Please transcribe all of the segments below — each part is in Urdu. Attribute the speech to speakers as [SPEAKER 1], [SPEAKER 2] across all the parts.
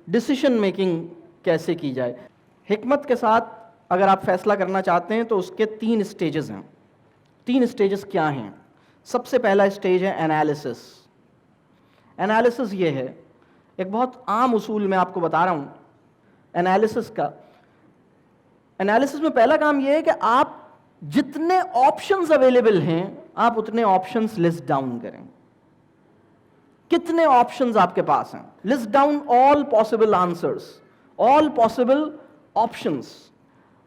[SPEAKER 1] ڈیسیشن میکنگ کیسے کی جائے. حکمت کے ساتھ اگر آپ فیصلہ کرنا چاہتے ہیں تو اس کے 3 اسٹیجز ہیں. 3 اسٹیجز کیا ہیں؟ سب سے پہلا اسٹیج ہے انالیسس. انالیسس یہ ہے، ایک بہت عام اصول میں آپ کو بتا رہا ہوں انالیسس کا. انالیسس میں پہلا کام یہ ہے کہ آپ جتنے آپشنز اویلیبل ہیں آپ اتنے آپشنز لسٹ ڈاؤن کریں. کتنے آپشنز آپ کے پاس ہیں؟ List down all possible answers, all possible options.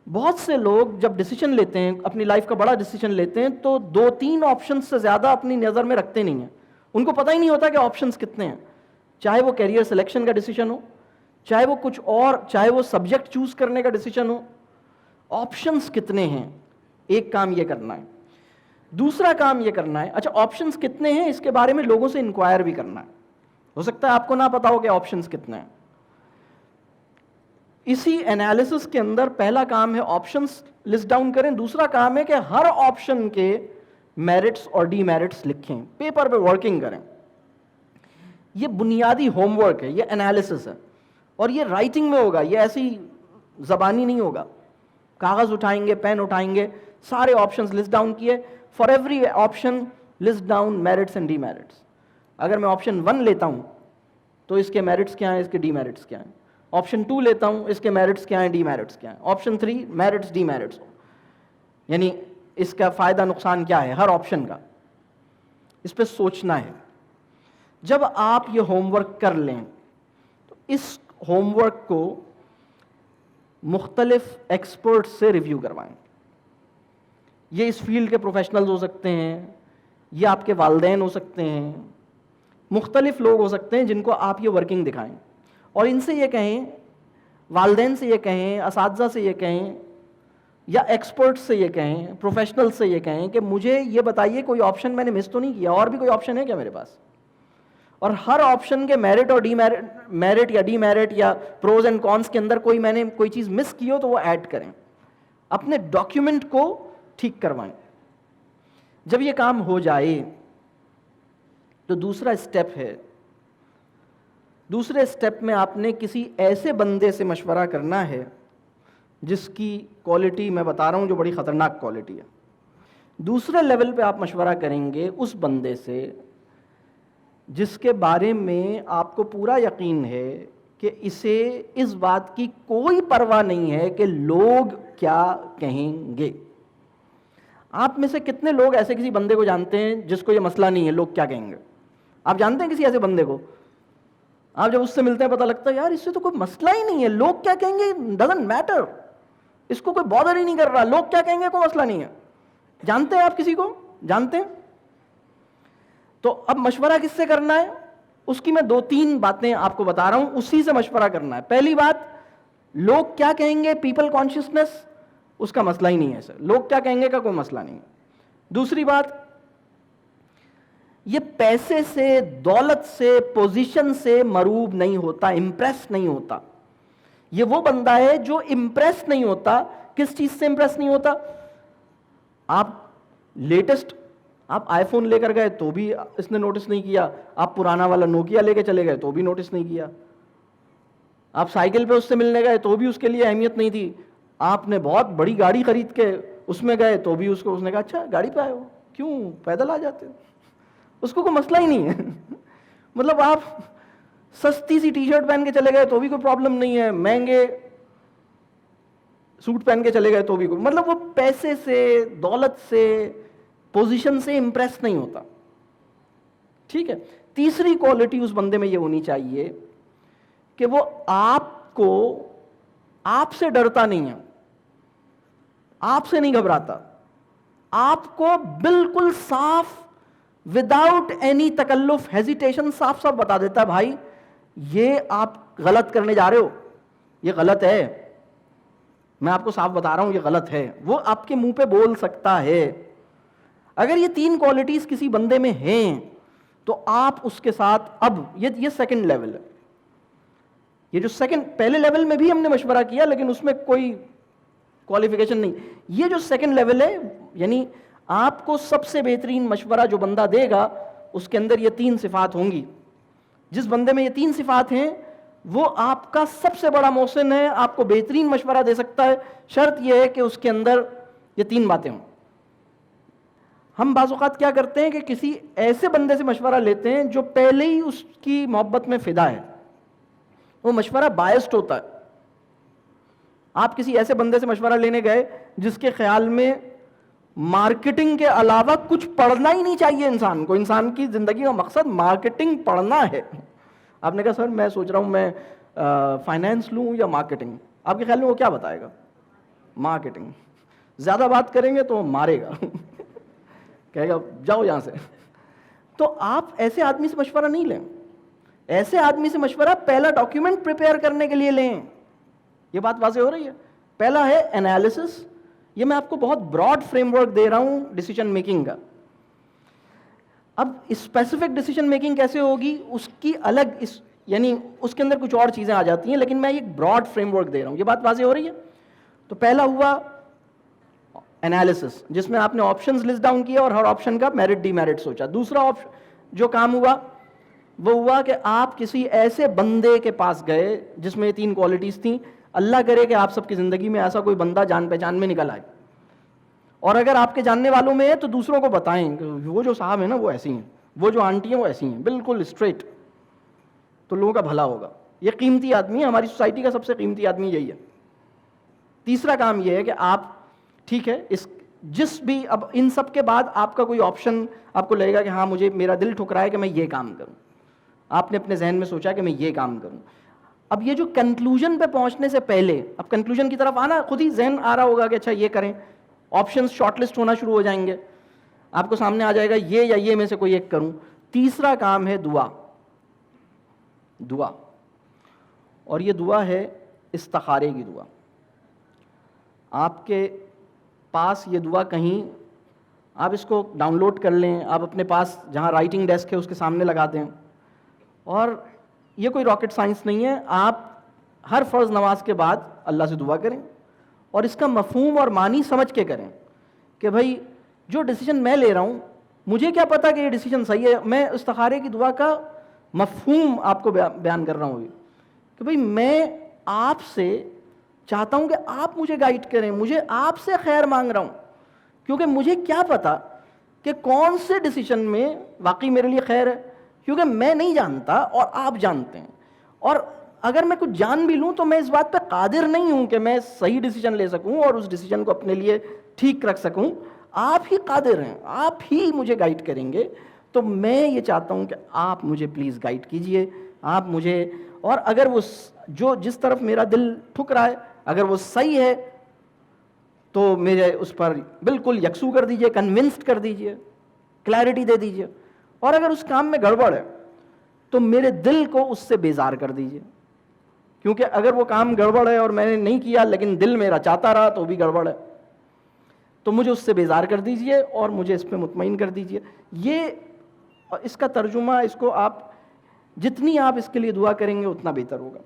[SPEAKER 1] بہت سے لوگ جب ڈیسیشن لیتے ہیں، اپنی لائف کا بڑا ڈیسیشن لیتے ہیں، تو 2-3 آپشنز سے زیادہ اپنی نظر میں رکھتے نہیں ہیں. ان کو پتہ ہی نہیں ہوتا کہ آپشنز کتنے ہیں. چاہے وہ کیریئر سلیکشن کا ڈیسیشن ہو، چاہے وہ کچھ اور، چاہے وہ سبجیکٹ چوز کرنے کا ڈیسیشن ہو، آپشنز کتنے ہیں. ایک کام یہ کرنا ہے. دوسرا کام یہ کرنا ہے، اچھا آپشنز کتنے ہیں اس کے بارے میں لوگوں سے انکوائر بھی کرنا ہے. ہو سکتا ہے آپ کو نہ پتا ہو کہ آپشنز کتنے ہیں. اسی انالیسس کے اندر پہلا کام ہے آپشنز لسٹ ڈاؤن کریں. دوسرا کام ہے کہ ہر آپشن کے میرٹس اور ڈی میرٹس لکھیں، پیپر پہ ورکنگ کریں. یہ بنیادی ہوم ورک ہے، یہ انالیسس ہے. اور یہ رائٹنگ میں ہوگا، یہ ایسی زبانی نہیں ہوگا. کاغذ اٹھائیں گے، پین اٹھائیں گے، سارے آپشنز لسٹ ڈاؤن کیے. For every option list down merits and D merits. اگر میں آپشن 1 لیتا ہوں تو اس کے میرٹس کیا ہیں، اس کے ڈی میرٹس کیا ہیں. آپشن 2 لیتا ہوں، اس کے میرٹس کیا ہیں، ڈی میرٹس کیا ہیں. آپشن 3 میرٹس ڈی میرٹس، یعنی اس کا فائدہ نقصان کیا ہے ہر آپشن کا. اس پہ سوچنا ہے. جب آپ یہ ہوم ورک کر لیں تو اس ہوم ورک کو مختلف ایکسپرٹ سے ریویو کروائیں. یہ اس فیلڈ کے پروفیشنلز ہو سکتے ہیں، یہ آپ کے والدین ہو سکتے ہیں، مختلف لوگ ہو سکتے ہیں جن کو آپ یہ ورکنگ دکھائیں. اور ان سے یہ کہیں، والدین سے یہ کہیں، اساتذہ سے یہ کہیں، یا ایکسپرٹ سے یہ کہیں، پروفیشنل سے یہ کہیں کہ مجھے یہ بتائیے کوئی آپشن میں نے مس تو نہیں کیا، اور بھی کوئی آپشن ہے کیا میرے پاس. اور ہر آپشن کے میرٹ اور ڈی میرٹ یا ڈی میرٹ یا پروز اینڈ کونس کے اندر میں نے کوئی چیز مس کی ہو تو وہ ایڈ کریں. اپنے ڈاکیومنٹ کو ٹھیک کروائیں. جب یہ کام ہو جائے تو دوسرا اسٹیپ ہے. دوسرے اسٹیپ میں آپ نے کسی ایسے بندے سے مشورہ کرنا ہے جس کی کوالٹی میں بتا رہا ہوں جو بڑی خطرناک کوالٹی ہے. دوسرے لیول پہ آپ مشورہ کریں گے اس بندے سے جس کے بارے میں آپ کو پورا یقین ہے کہ اسے اس بات کی کوئی پرواہ نہیں ہے کہ لوگ کیا کہیں گے. آپ میں سے کتنے لوگ ایسے کسی بندے کو جانتے ہیں جس کو یہ مسئلہ نہیں ہے لوگ کیا کہیں گے؟ آپ جانتے ہیں کسی ایسے بندے کو؟ آپ جب اس سے ملتے ہیں پتہ لگتا ہے یار اس سے تو کوئی مسئلہ ہی نہیں ہے، لوگ کیا کہیں گے ڈزنٹ میٹر، اس کو کوئی بادر ہی نہیں کر رہا، لوگ کیا کہیں گے کوئی مسئلہ نہیں ہے. جانتے ہیں آپ کسی کو؟ جانتے ہیں؟ تو اب مشورہ کس سے کرنا ہے اس کی میں 2-3 باتیں آپ کو بتا رہا ہوں، اسی سے مشورہ کرنا ہے. پہلی بات، لوگ کیا کہیں گے، پیپل کانشیسنس، اس کا مسئلہ ہی نہیں ہے سر، لوگ کیا کہیں گے کا کوئی مسئلہ نہیں. دوسری بات، یہ پیسے سے، دولت سے، پوزیشن سے مروب نہیں ہوتا، امپریس نہیں ہوتا. یہ وہ بندہ ہے جو امپریس نہیں ہوتا. کس چیز سے امپریس نہیں ہوتا؟ آپ لیٹسٹ آپ آئی فون لے کر گئے تو بھی اس نے نوٹس نہیں کیا، آپ پرانا والا نوکیا لے کے چلے گئے تو بھی نوٹس نہیں کیا، آپ سائیکل پہ اس سے ملنے گئے تو بھی اس کے لیے اہمیت نہیں تھی، آپ نے بہت بڑی گاڑی خرید کے اس میں گئے تو بھی اس نے کہا اچھا گاڑی پہ آئے ہو، کیوں پیدل آ جاتے ہو، اس کو کوئی مسئلہ ہی نہیں ہے. مطلب آپ سستی سی ٹی شرٹ پہن کے چلے گئے تو بھی کوئی پرابلم نہیں ہے، مہنگے سوٹ پہن کے چلے گئے تو بھی کوئی، مطلب وہ پیسے سے، دولت سے، پوزیشن سے امپریس نہیں ہوتا. ٹھیک ہے. تیسری کوالٹی اس بندے میں یہ ہونی چاہیے کہ وہ آپ سے ڈرتا نہیں ہے، آپ سے نہیں گھبراتا، آپ کو بالکل صاف وداؤٹ اینی تکلف، ہیزیٹیشن صاف صاف بتا دیتا ہے بھائی یہ آپ غلط کرنے جا رہے ہو، یہ غلط ہے، میں آپ کو صاف بتا رہا ہوں یہ غلط ہے. وہ آپ کے منہ پہ بول سکتا ہے. اگر یہ 3 کوالٹیز کسی بندے میں ہیں تو آپ اس کے ساتھ، اب یہ سیکنڈ لیول ہے. یہ جو پہلے لیول میں بھی ہم نے مشورہ کیا لیکن اس میں کوئی کوالیفیکیشن نہیں. یہ جو سیکنڈ لیول ہے، یعنی آپ کو سب سے بہترین مشورہ جو بندہ دے گا اس کے اندر یہ 3 صفات ہوں گی. جس بندے میں یہ 3 صفات ہیں وہ آپ کا سب سے بڑا محسن ہے, آپ کو بہترین مشورہ دے سکتا ہے, شرط یہ ہے کہ اس کے اندر یہ 3 باتیں ہوں. ہم بعض اوقات کیا کرتے ہیں کہ کسی ایسے بندے سے مشورہ لیتے ہیں جو پہلے ہی اس کی محبت میں فدا ہے, وہ مشورہ بائسڈ ہوتا ہے. آپ کسی ایسے بندے سے مشورہ لینے گئے جس کے خیال میں مارکیٹنگ کے علاوہ کچھ پڑھنا ہی نہیں چاہیے انسان کو, انسان کی زندگی کا مقصد مارکیٹنگ پڑھنا ہے. آپ نے کہا سر میں سوچ رہا ہوں میں فائنینس لوں یا مارکیٹنگ, آپ کے خیال میں وہ کیا بتائے گا؟ مارکیٹنگ. زیادہ بات کریں گے تو وہ مارے گا, کہے گا جاؤ یہاں سے. تو آپ ایسے آدمی سے مشورہ نہیں لیں. ایسے آدمی سے مشورہ پہلا ڈاکیومنٹ پریپیئر کرنے کے لیے لیں. یہ بات واضح ہو رہی ہے؟ پہلا ہے انالیسس. یہ میں آپ کو بہت براڈ فریم ورک دے رہا ہوں ڈیسیجن میکنگ کا. اب اسپیسیفک ڈیسیجن میکنگ کیسے ہوگی اس کی الگ یعنی اس کے اندر کچھ اور چیزیں آ جاتی ہیں, لیکن میں ایک براڈ فریم ورک دے رہا ہوں. یہ بات واضح ہو رہی ہے؟ تو پہلا ہوا انالیسس, جس میں آپ نے آپشنز لسٹ ڈاؤن کیا اور ہر آپشن کا میرٹ ڈی میرٹ سوچا. دوسرا جو کام ہوا وہ ہوا کہ آپ کسی ایسے بندے کے پاس گئے جس میں یہ 3 کوالٹیز تھیں. اللہ کرے کہ آپ سب کی زندگی میں ایسا کوئی بندہ جان پہچان میں نکل آئے, اور اگر آپ کے جاننے والوں میں ہے تو دوسروں کو بتائیں کہ وہ جو صاحب ہیں نا وہ ایسی ہیں, وہ جو آنٹی ہیں وہ ایسی ہیں, بالکل اسٹریٹ, تو لوگوں کا بھلا ہوگا. یہ قیمتی آدمی ہے, ہماری سوسائٹی کا سب سے قیمتی آدمی یہی ہے. تیسرا کام یہ ہے کہ آپ ٹھیک ہے جس بھی اب ان سب کے بعد آپ کا کوئی آپشن آپ کو لگے گا کہ ہاں مجھے میرا دل ٹھک رہا ہے کہ میں یہ کام کروں, آپ نے اپنے ذہن میں سوچا کہ میں یہ کام کروں. اب یہ جو کنکلوژن پہ پہنچنے سے پہلے, اب کنکلوژن کی طرف آنا خود ہی ذہن آ رہا ہوگا کہ اچھا یہ کریں, آپشنز شارٹ لسٹ ہونا شروع ہو جائیں گے, آپ کو سامنے آ جائے گا یہ یا یہ میں سے کوئی ایک کروں. تیسرا کام ہے دعا. اور یہ دعا ہے استخارے کی دعا. آپ کے پاس یہ دعا کہیں, آپ اس کو ڈاؤن لوڈ کر لیں, آپ اپنے پاس جہاں رائٹنگ ڈیسک ہے اس کے سامنے لگا دیں. اور یہ کوئی راکٹ سائنس نہیں ہے, آپ ہر فرض نماز کے بعد اللہ سے دعا کریں اور اس کا مفہوم اور معنی سمجھ کے کریں کہ بھائی جو ڈیسیجن میں لے رہا ہوں مجھے کیا پتا کہ یہ ڈیسیجن صحیح ہے. میں استخارے کی دعا کا مفہوم آپ کو بیان کر رہا ہوں کہ بھائی میں آپ سے چاہتا ہوں کہ آپ مجھے گائیڈ کریں, مجھے آپ سے خیر مانگ رہا ہوں, کیونکہ مجھے کیا پتا کہ کون سے ڈیسیجن میں واقعی میرے لیے خیر ہے, کیونکہ میں نہیں جانتا اور آپ جانتے ہیں. اور اگر میں کچھ جان بھی لوں تو میں اس بات پہ قادر نہیں ہوں کہ میں صحیح ڈیسیجن لے سکوں اور اس ڈیسیجن کو اپنے لیے ٹھیک رکھ سکوں. آپ ہی قادر ہیں, آپ ہی مجھے گائیڈ کریں گے. تو میں یہ چاہتا ہوں کہ آپ مجھے پلیز گائیڈ کیجئے, آپ مجھے, اور اگر وہ جو جس طرف میرا دل ٹھک رہا ہے اگر وہ صحیح ہے تو میرے اس پر بالکل یکسو کر دیجئے, کنونسڈ کر دیجئے, کلیئرٹی دے دیجئے. اور اگر اس کام میں گڑبڑ ہے تو میرے دل کو اس سے بیزار کر دیجئے, کیونکہ اگر وہ کام گڑبڑ ہے اور میں نے نہیں کیا لیکن دل میرا چاہتا رہا تو بھی گڑبڑ ہے. تو مجھے اس سے بیزار کر دیجئے اور مجھے اس پہ مطمئن کر دیجئے. یہ اس کا ترجمہ, اس کو آپ جتنی آپ اس کے لیے دعا کریں گے اتنا بہتر ہوگا.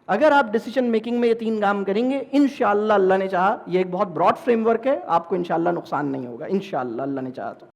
[SPEAKER 1] اگر آپ ڈیسیجن میکنگ میں یہ 3 کام کریں گے انشاءاللہ اللہ نے چاہا, یہ ایک بہت براڈ فریم ورک ہے, آپ کو انشاءاللہ نقصان نہیں ہوگا انشاءاللہ اللہ نے چاہا تو.